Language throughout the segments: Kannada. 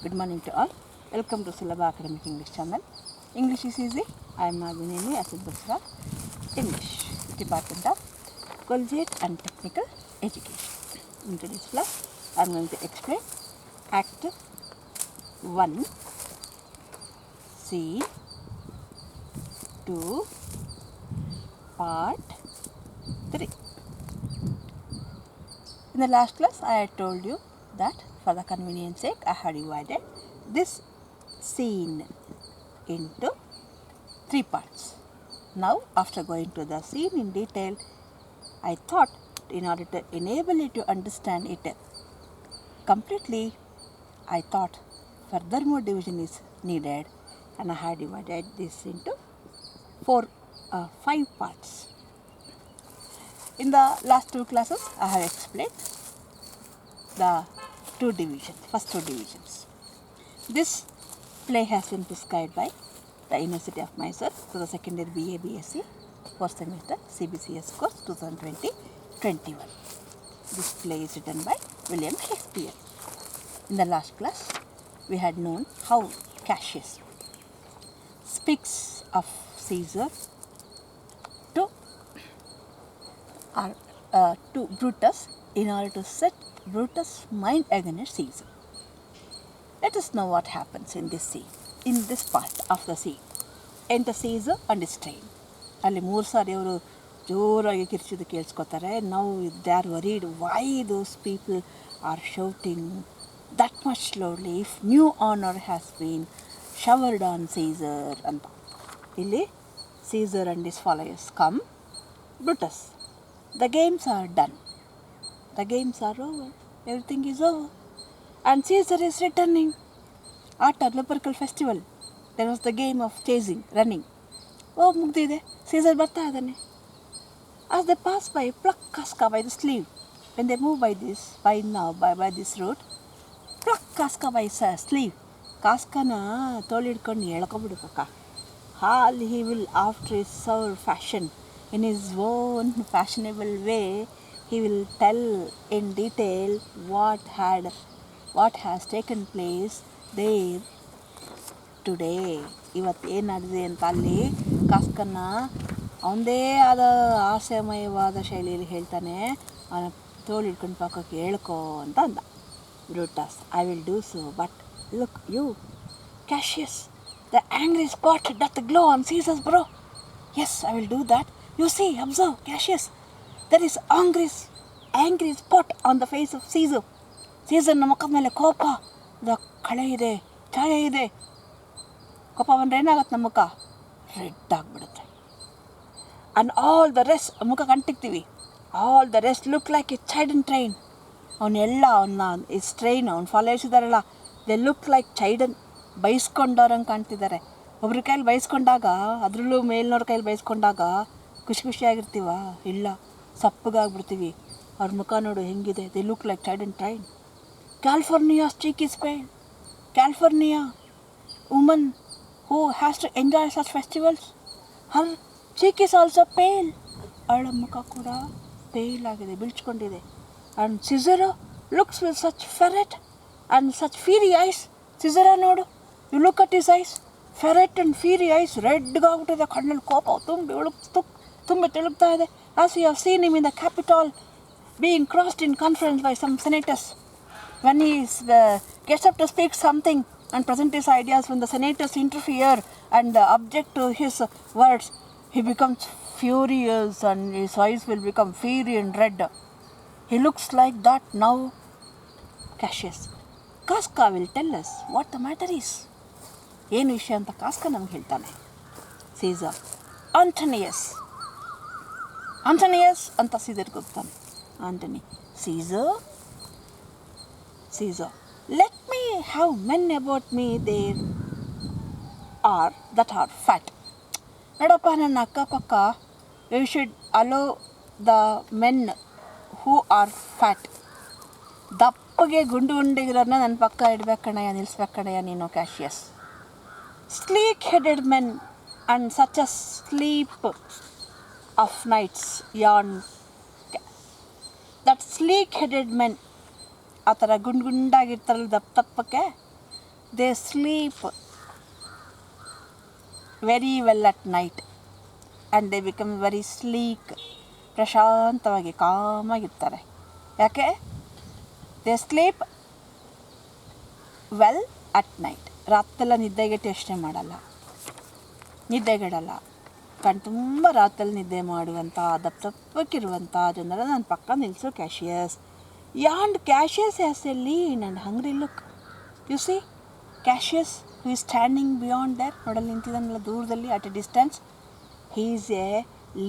Good morning to all. Welcome to Sulabha Academic English channel. English is easy. I am Nagineni Asad Basra, English Department of Collegiate and Technical Education. In today's class, I am going to explain Act 1, Scene 2, Part 3. In the last class, I had told you that for the convenience sake, I had divided this scene into 3 parts. Now, after going to the scene in detail, I thought in order to enable you to understand it completely, I thought furthermore division is needed, and I had divided this into 5 parts. In the last 2 classes, I have explained the first two divisions. This play has been prescribed by the University of Mysore for the secondary BA BSc first semester CBCS course 2020-21. This play is written by William Shakespeare. In the last class, we had known how Cassius speaks of Caesar to Brutus in order to set Brutus' mind against Caesar. Let us know what happens in this scene, in this part of the scene. Enter Caesar and his train. ಅಲ್ಲಿ 3 ಸಾರಿ ಅವರು ಜೋರಾಗಿ ಕಿರ್ಚಿದ್ದು ಕೇಳಿಸ್ಕೊತಾರೆ. Now they are worried why those people are shouting that much loudly if new honor has been showered on Caesar ಅಂತ. ಇಲ್ಲಿ Caesar and his followers come. Brutus, the games are done. The games are over. Everything is over. And Caesar is returning. After Lupercal festival, there was the game of chasing, running. Oh, mugdide. Caesar barta idane. As they pass by, pluck Casca by the sleeve. When they move by this route, pluck Casca by sleeve. Cascana tolidkondu elkobidu kaka. All he will, after his sour fashion, in his own fashionable way, he will tell in detail what has taken place there today. ಇವತ್ತು ಏನು ನಡೆದಿದೆ ಅಂತ ಅಲ್ಲಿ ಕಾಸ್ಕನ್ನ ಅವನದೇ ಆದ ಹಾಸ್ಯಮಯವಾದ ಶೈಲಿಯಲ್ಲಿ ಹೇಳ್ತಾನೆ. ಅವನ ತೋಳು ಹಿಡ್ಕೊಂಡು ಪಕ್ಕಕ್ಕೆ ಹೇಳ್ಕೊ ಅಂತ ಅಂದ. Brutus, I will do so, but look you Cassius, the angry spot doth glow on Caesar's brow. Yes, I will do that. You see, observe, Cassius, there is angry spot on the face of Caesar. Caesarನ ಮುಖದ ಮೇಲೆ ಕೋಪದ ಕಳೆ ಇದೆ, ಛಾಯೆ ಇದೆ. ಕೋಪ ಬಂದರೆ ಏನಾಗತ್ತೆ, ನಮ್ಮ ಮುಖ ರೆಡ್ ಆಗಿಬಿಡುತ್ತೆ. ಆ್ಯಂಡ್ ಆಲ್ ದ ರೆಸ್ಟ್, ಮುಖ ಕಂಟಿಕ್ತೀವಿ, all the rest look like a chidden train. ಅವನ್ನ ಇಸ್ ಟ್ರೈನ್ ಅವ್ನು ಫಾಲೋಯರ್ಸ್ ಇದ್ದಾರಲ್ಲ, ದೆ ಲುಕ್ ಲೈಕ್ ಚೈಡನ್, ಬೈಸ್ಕೊಂಡವ್ರಂಗೆ ಕಾಣ್ತಿದ್ದಾರೆ. ಒಬ್ರ ಕೈಲಿ ಬೈಸ್ಕೊಂಡಾಗ, ಅದರಲ್ಲೂ ಮೇಲ್ನವ್ರ ಕೈಲಿ ಬೈಸ್ಕೊಂಡಾಗ ಖುಷಿಯಾಗಿರ್ತೀವ? ಇಲ್ಲ, ಸಪ್ಪಗಾಗ್ಬಿಡ್ತೀವಿ. ಅವ್ರ ಮುಖ ನೋಡು ಹೆಂಗಿದೆ. They look like chidden train. Calpurnia's cheek is pale. California woman who has to enjoy such festivals, her cheek is also pale. ಅವಳ ಮುಖ ಕೂಡ ಪೇಲ್ ಆಗಿದೆ, ಬಿಳ್ಚ್ಕೊಂಡಿದೆ. And Cicero looks with such ferret and such fiery eyes. Cicero ನೋಡು, you look at his eyes, ferret and fiery eyes, ರೆಡ್ಗಾಗ್ಬಿಟ್ಟಿದೆ, ಕಣ್ಣಲ್ಲಿ ಕೋಪ ತುಂಬಿ ತಿಳುಗ್ತಾ ಇದೆ. As you have seen him in the capitol being crossed in conference by some senators. When he gets up to speak something and present his ideas, when the senators interfere and object to his words, he becomes furious and his eyes will become fiery and red. He looks like that now. Cassius, Casca will tell us what the matter is. ಏನು ವಿಷಯ ಅಂತ ಕಾಸ್ಕ ನಮ್ಗೆ ಹೇಳ್ತಾನೆ. ಸೀಸರ್, ಆಂಟನಿಯಸ್ ಅಂತ ಸೀಸರ್ಗೆ ಹೋಗ್ತಾನೆ. Antony, Caesar, let me have men about me that are fat. ನೋಡಪ್ಪ, ನನ್ನ ಅಕ್ಕಪಕ್ಕ, you should allow the men who are fat. ದಪ್ಪಗೆ ಗುಂಡಿಗಿರೋರನ್ನ ನನ್ನ ಪಕ್ಕ ಇಡ್ಬೇಕು ಕಣಯ್ಯ, ನಿಲ್ಲಿಸ್ಬೇಕು ಕಣಯ್ಯ ನೀನು Cassius. Sleek headed men and such a sleep of nights yawn. That sleek headed men, ಆ ಥರ ಗುಂಡಾಗಿರ್ತಾರಲ್ಲ ದಪ್ಪಕ್ಕೆ, they sleep very well at night and they become very sleek. ಪ್ರಶಾಂತವಾಗಿ ಕಾಮಾಗಿರ್ತಾರೆ. ಯಾಕೆ? They sleep well at night. ರಾತ್ರೆಲ್ಲ ನಿದ್ದೆಗೆಟ್ಟು ಯೋಚನೆ ಮಾಡಲ್ಲ, ನಿದ್ದೆಗೆಡಲ್ಲ. ತುಂಬ ರಾತ್ರಲ್ಲಿ ನಿದ್ದೆ ಮಾಡುವಂಥ ದಪ್ಪಕ್ಕಿರುವಂಥ ಜನರ ನನ್ನ ಪಕ್ಕ ನಿಲ್ಲಿಸು Cassius. And Cassius has a lean and hungry look. You see Cassius who is standing beyond there. ನೋಡಲ್ಲಿ ನಿಂತಿದ್ದಾನಲ್ಲ ದೂರದಲ್ಲಿ at a distance. He is a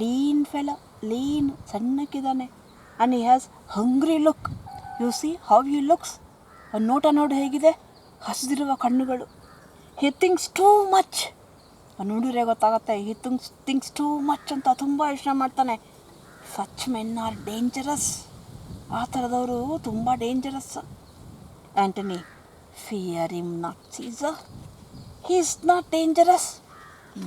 lean fellow, lean, ಸಣ್ಣಕ್ಕಿದ್ದಾನೆ. And he has hungry look. You see how he looks. ಅವ್ನು ನೋಟ ನೋಡಿ ಹೇಗಿದೆ, ಹಸಿದಿರುವ ಕಣ್ಣುಗಳು. He thinks too much. ನೋಡಿದ್ರೆ ಗೊತ್ತಾಗುತ್ತೆ. ಹಿ ಥಿಂಕ್ಸ್ ಟೂ ಮಚ್ ಅಂತ ತುಂಬ ಯೋಚನೆ ಮಾಡ್ತಾನೆ. Such men are dangerous. ಆ ಥರದವರು ತುಂಬ dangerous. Antony, fear him not Caesar. He is not dangerous.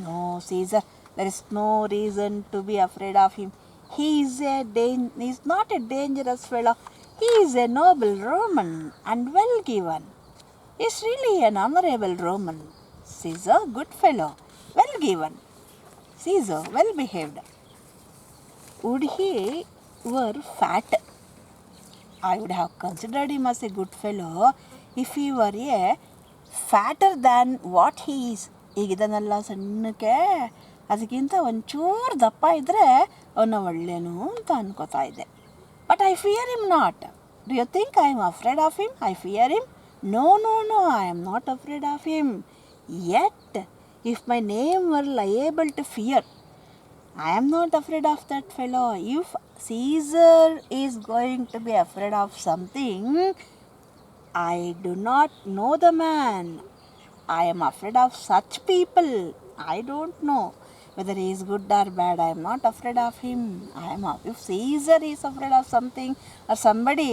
No Caesar, there is no reason to be afraid of him. He is not a dangerous fellow. He is a noble Roman and well given. He is really an honorable Roman. Caesar, good fellow, well given. Caesar, well behaved. Would he were fat, I would have considered him as a good fellow if he were a fatter than what he is. ಈಗಿದನ್ನೆಲ್ಲ ಸಣ್ಣಕ್ಕೆ, ಅದಕ್ಕಿಂತ ಒಂಚೂರು ದಪ್ಪ ಇದ್ದರೆ ಅವನ ಒಳ್ಳೆಯನು ಅಂತ ಅನ್ಕೋತಾ ಇದ್ದೆ. But I fear him not. Do you think I am afraid of him? I fear him? No no no, I am not afraid of him. Yet if my name were liable to fear, I am not afraid of that fellow. If Caesar is going to be afraid of something, I do not know the man. I am afraid of such people. I don't know whether he is good or bad. I am not afraid of him. If Caesar is afraid of something or somebody,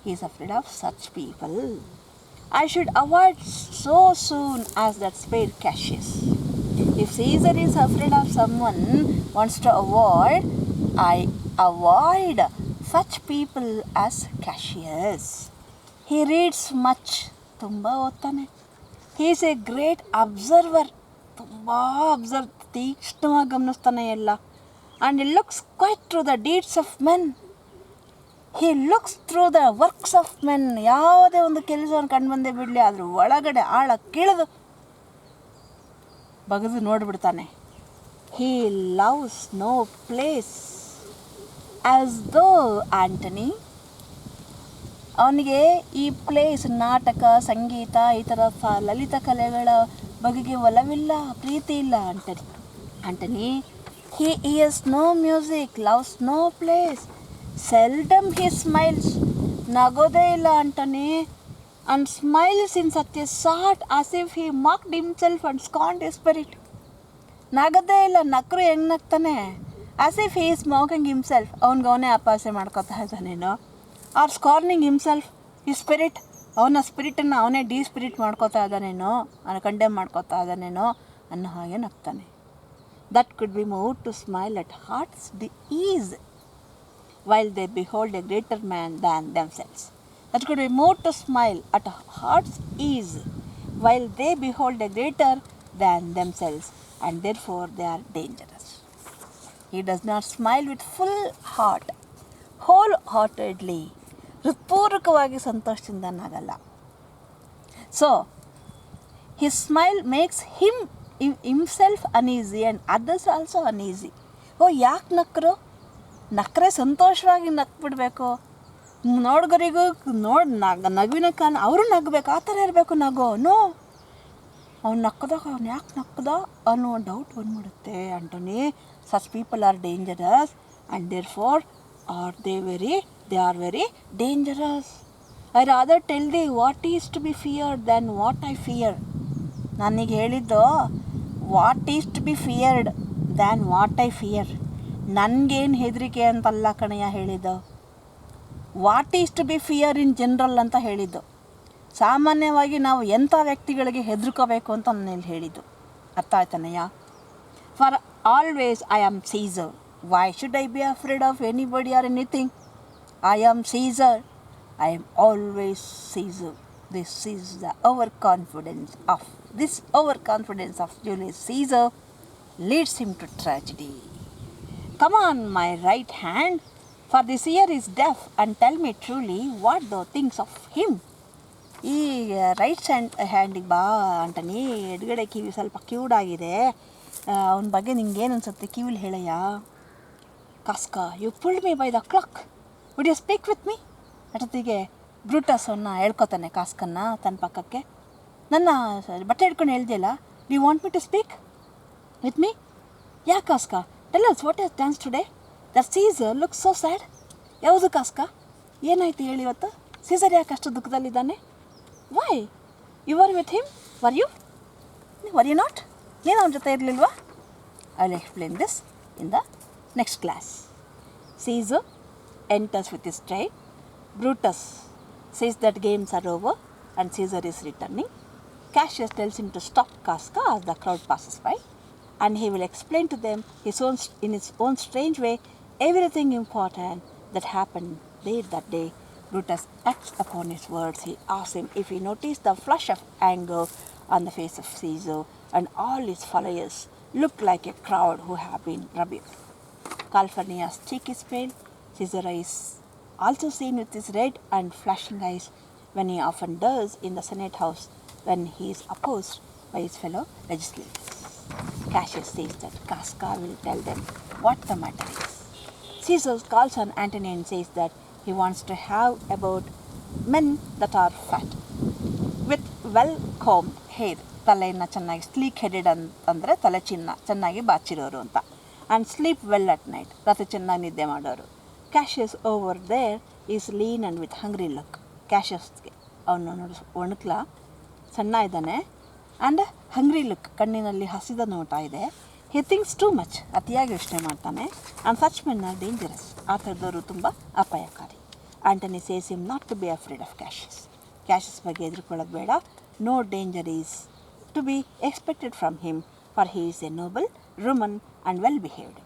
he is afraid of such people. I should avoid so soon as that spade Cassius. If Caesar is afraid of someone, wants to avoid, I avoid such people as Cassius. He reads much. ತುಂಬ ಓದ್ತಾನೆ. He is a great observer. ತುಂಬ ತೀಕ್ಷ್ಣವಾಗಿ ಗಮನಿಸ್ತಾನೆ ಎಲ್ಲ. And he looks quite through the deeds of men. He looks through the works of men. ಯಾವುದೇ ಒಂದು ಕೆಲಸವನ್ನು ಕಂಡು ಬಂದೇ ಬಿಡಲಿ, ಅದ್ರ ಒಳಗಡೆ ಆಳ ಕೀಳದು ಬಗೆದು ನೋಡಿಬಿಡ್ತಾನೆ. He loves no place. As though, Antony, ಅವನಿಗೆ ಈ ಪ್ಲೇಸ್, ನಾಟಕ, ಸಂಗೀತ, ಈ ಥರ ಲಲಿತ ಕಲೆಗಳ ಬಗೆಗೆ ಒಲವಿಲ್ಲ, ಪ್ರೀತಿ ಇಲ್ಲ. Antony, he hears no music, loves no place. Seldom he smiles. ನಗೋದೇ ಇಲ್ಲ Antony. And smiles in such a sort as if he mocked himself and scorned his spirit. ನಗದೇ ಇಲ್ಲ. ನಕ್ಕರು ಹೆಂಗೆ ನಗ್ತಾನೆ? As if he is mocking himself. ಅವ್ನಿಗೆ ಅವನೇ ಅಪಾಸೆ ಮಾಡ್ಕೋತಾ ಇದ್ದಾನೇನೋ. Or scorning himself, his spirit, ಅವನ ಸ್ಪಿರಿಟನ್ನು ಅವನೇ ಡಿಸ್ಪಿರಿಟ್ ಮಾಡ್ಕೋತಾ ಇದ್ದಾನೇನೋ, ಕಂಡೆಮ್ ಮಾಡ್ಕೋತಾ ಇದ್ದಾನೇನೋ ಅನ್ನೋ ಹಾಗೆ ನಗ್ತಾನೆ. That could be moved to smile at hearts the is while they behold a greater man than themselves. That could be moved to smile at heart's ease while they behold a greater than themselves, and therefore they are dangerous. He does not smile with full heart, wholeheartedly. ಹೃತ್ಪೂರ್ವಕವಾಗಿ ಸಂತೋಷದಿಂದ ನಗಲ್ಲ. So his smile makes himself uneasy and others also uneasy. ಯಾಕೆ ನಕ್ಕರು? ನಕ್ಕರೆ ಸಂತೋಷವಾಗಿ ನಕ್ಬಿಡ್ಬೇಕು. ನೋಡ್ಗರಿಗೂ ನಗುವಿನ ಕಾರಣ ಅವರು ನಗಬೇಕು, ಆ ಥರ ಇರಬೇಕು ನಗು. ನೋ, ಅವ್ನು ನಕ್ಕದಾಗ ಅವ್ನು ಯಾಕೆ ನಕ್ಕದ ಅನ್ನೋ ಡೌಟ್ ಬಂದ್ಬಿಡುತ್ತೆ. Antony, such people are dangerous and therefore they are very dangerous. I rather tell the what is to be feared than what I fear. ನನಗೆ ಹೇಳಿದ್ದು what is to be feared than what I fear. ನನಗೇನು ಹೆದರಿಕೆ ಅಂತಲ್ಲ ಕಣಯ್ಯ ಹೇಳಿದ್ದು. What is to be fear in general ಅಂತ ಹೇಳಿದ್ದು. ಸಾಮಾನ್ಯವಾಗಿ ನಾವು ಎಂಥ ವ್ಯಕ್ತಿಗಳಿಗೆ ಹೆದರ್ಕೋಬೇಕು ಅಂತ ನಾನು ಹೇಳಿದ್ದು. ಅರ್ಥ ಆಯ್ತಾನಯ್ಯ? For always I am Caesar. Why should I be afraid of anybody or anything? I am Caesar. I am always Caesar. This is the overconfidence of Julius Caesar leads him to tragedy. Come on, my right hand, for this ear is deaf, and tell me truly what thou thinks of him. ಈ ರೈಟ್ ಹ್ಯಾಂಡಿಗೆ ಬಾ ಆಂಟನಿ, ಎಡಗಡೆ ಕಿವಿ ಸ್ವಲ್ಪ ಕಿವುಡಾಗಿದೆ, ಅವನ ಬಗ್ಗೆ ನಿಂಗೇನು ಅನ್ಸುತ್ತೆ ಕಿವಿಲಿ ಹೇಳಯ್ಯ. Casca, you pulled me by the cloak, would you speak with me? ಅಷ್ಟೊತ್ತಿಗೆ ಬ್ರೂಟಸ್ ಅವನ್ನ ಹೇಳ್ಕೊತಾನೆ ಕಾಸ್ಕನ್ನ ತನ್ನ ಪಕ್ಕಕ್ಕೆ. ನನ್ನ ಬಟ್ಟೆ ಹಿಡ್ಕೊಂಡು ಹೇಳ್ದಿಯಲ್ಲ, do you want me to speak with me? ಯಾಕೆ Casca? Tell us what has chanced today? That Caesar looks so sad. ಯಾವುದು ಕಾಸ್ಕಾ, ಏನಾಯ್ತು ಹೇಳಿ ಇವತ್ತು? ಸೀಸರ್ ಯಾಕೆ ಅಷ್ಟು ದುಃಖದಲ್ಲಿದ್ದಾನೆ? Why? You are with him, were you not? ನೀನು ಅವನ ಜೊತೆ ಇರಲಿಲ್ವಾ? I will explain this in the next class. Caesar enters with his train. Brutus says that games are over and Caesar is returning. Cassius tells him to stop Casca as the crowd passes by, and he will explain to them in his own strange way everything important that happened there that day. Brutus acts upon his words. He asks him if he noticed the flush of anger on the face of Caesar, and all his followers looked like a crowd who have been rebuked. Calphurnia's cheek is pale. Caesar is also seen with his red and flashing eyes, when he often does in the Senate house when he is opposed by his fellow legislators. Cassius says that Casca will tell them what the matter is. Caesar calls on Antony and says that he wants to have about men that are fat, with well-combed hair, ತಲೆಯನ್ನು ಚೆನ್ನಾಗಿ ಸ್ಲೀಕ್ ಹೆಡೆಡ್ ಅಂದರೆ ತಲೆ ಚೆನ್ನಾಗಿ ಬಾಚಿರೋರು ಅಂತ, and sleep well at night, ರಾತ್ರಿ ಚೆನ್ನಾಗಿ ನಿದ್ದೆ ಮಾಡೋರು. Cassius over there is lean and with hungry look. Cassiusಗೆ ಅವನು ನೋಡಿ ಒಣಕ್ಲ ಸಣ್ಣ ಇದ್ದಾನೆ, ಆ್ಯಂಡ್ ಹಂಗ್ರಿ ಲುಕ್, ಕಣ್ಣಿನಲ್ಲಿ ಹಸಿದ ನೋಟ ಇದೆ. ಹಿ ಥಿಂಕ್ಸ್ ಟೂ ಮಚ್, ಅತಿಯಾಗಿ ಯೋಚನೆ ಮಾಡ್ತಾನೆ. And such men are dangerous, ಆ ಥರದವರು ತುಂಬ ಅಪಾಯಕಾರಿ. Antony says him not to be afraid of Cassius. Cassius ಬಗ್ಗೆ ಎದುರ್ಕೊಳ್ಳೋದು ಬೇಡ. No danger is to be expected from him, for he is a noble, Roman and well behaved.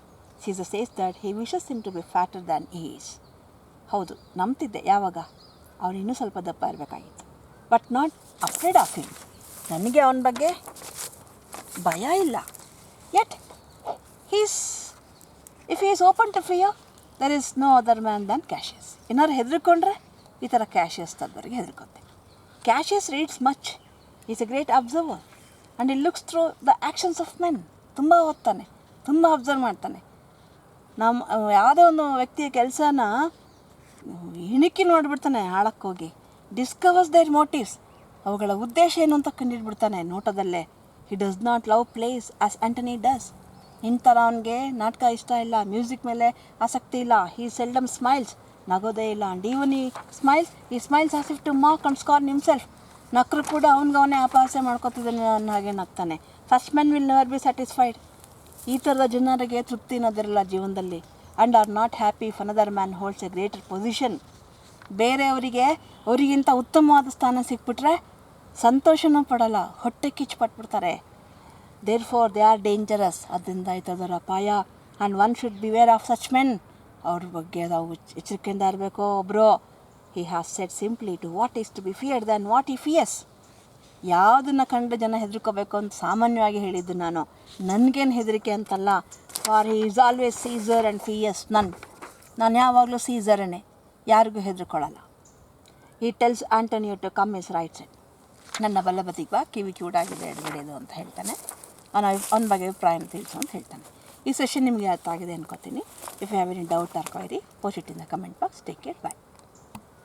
Caesar says that he wishes him to be fatter than he is. ಹೌದು, ನಂಬ್ತಿದ್ದೆ ಯಾವಾಗ ಅವನು ಇನ್ನೂ ಸ್ವಲ್ಪ ದಪ್ಪ ಇರಬೇಕಾಗಿತ್ತು. But not afraid of him, ನನಗೆ ಅವನ ಬಗ್ಗೆ ಭಯ ಇಲ್ಲ. Yet if he is open to fear, there is no other man than Cassius. ಏನಾದ್ರು ಹೆದರ್ಕೊಂಡ್ರೆ ಈ ಥರ ಕ್ಯಾಶಿಯಸ್ ತದ್ವರೆಗೆ ಹೆದರ್ಕೊತೆ. Cassius reads much, is a great observer, and it looks through the actions of men. ತುಂಬ ಓದ್ತಾನೆ, ತುಂಬ ಅಬ್ಸರ್ವ್ ಮಾಡ್ತಾನೆ. ಯಾವುದೇ ಒಂದು ವ್ಯಕ್ತಿಯ ಕೆಲಸನ ಇಣುಕಿ ನೋಡಿಬಿಡ್ತಾನೆ ಆಳಕ್ಕೋಗಿ. ಡಿಸ್ಕವರ್ಸ್ ದೇರ್ ಮೋಟಿವ್ಸ್, ಅವುಗಳ ಉದ್ದೇಶ ಏನು ಅಂತ ಕಂಡುಹಿಡ್ಬಿಡ್ತಾನೆ ನೋಟದಲ್ಲೇ. He does not love plays as Antony does. ಇಂಥರ ಅವನಿಗೆ ನಾಟಕ ಇಷ್ಟ ಇಲ್ಲ, ಮ್ಯೂಸಿಕ್ ಮೇಲೆ ಆಸಕ್ತಿ ಇಲ್ಲ. ಹಿ ಸೆಲ್ಡಮ್ ಸ್ಮೈಲ್ಸ್, ನಗೋದೇ ಇಲ್ಲ. And even he smiles as if to mark and scorn himself. ನಕ್ಕರು ಕೂಡ ಅವನಿಗೆ ಅಪಹಾಸ್ಯ ಮಾಡ್ಕೊತಿದ್ದಾನೆ ಅನ್ನೋ ಹಾಗೆ ನಗ್ತಾನೆ. Such men will never be satisfied. ಈ ಥರದ ಜನರಿಗೆ ತೃಪ್ತಿ ಅನ್ನೋದಿರಲ್ಲ ಜೀವನದಲ್ಲಿ. And are not happy if another man holds a greater position. ಅವರಿಗಿಂತ ಉತ್ತಮವಾದ ಸ್ಥಾನ ಸಿಕ್ಬಿಟ್ರೆ ಸಂತೋಷನೂ ಪಡಲ್ಲ, ಹೊಟ್ಟೆ ಕಿಚ್ಚು ಪಟ್ಬಿಡ್ತಾರೆ. Therefore they are dangerous. ಅದರಿಂದ ಈ ಥರದವ್ರ ಅಪಾಯ. And one should beware of such men. ಅವ್ರ ಬಗ್ಗೆ ನಾವು ಎಚ್ಚರಿಕೆಯಿಂದ ಇರಬೇಕು. ಒಬ್ಬರು he has said simply to what is to be feared than what I fears. ಯಾವುದನ್ನು ಕಂಡು ಜನ ಹೆದರ್ಕೋಬೇಕು ಅಂತ ಸಾಮಾನ್ಯವಾಗಿ ಹೇಳಿದ್ದು ನಾನು. ನನಗೇನು ಹೆದರಿಕೆ ಅಂತಲ್ಲ. For he is always Caesar and fears none. ನಾನು ಯಾವಾಗಲೂ ಸೀಸರನ್ನೇ, ಯಾರಿಗೂ ಹೆದರ್ಕೊಳ್ಳಲ್ಲ. He tells Antonio to come his right side. ನನ್ನ ಬಲಬದಿಗೆ ಬಾ, ಕಿವಿ ಕಿವುಡಾಗಿದೆ ಎಡಗಡೆದು ಅಂತ ಹೇಳ್ತಾನೆ. ಅವನ ಬಗ್ಗೆ ಅಭಿಪ್ರಾಯನ ತಿಳಿಸು ಅಂತ ಹೇಳ್ತಾನೆ. ಈ ಸೆಷನ್ ನಿಮಗೆ ಅರ್ಥ ಆಗಿದೆ ಅನ್ಕೋತೀನಿ. If you have any doubt or query, post it in the comment box. Take care, bye.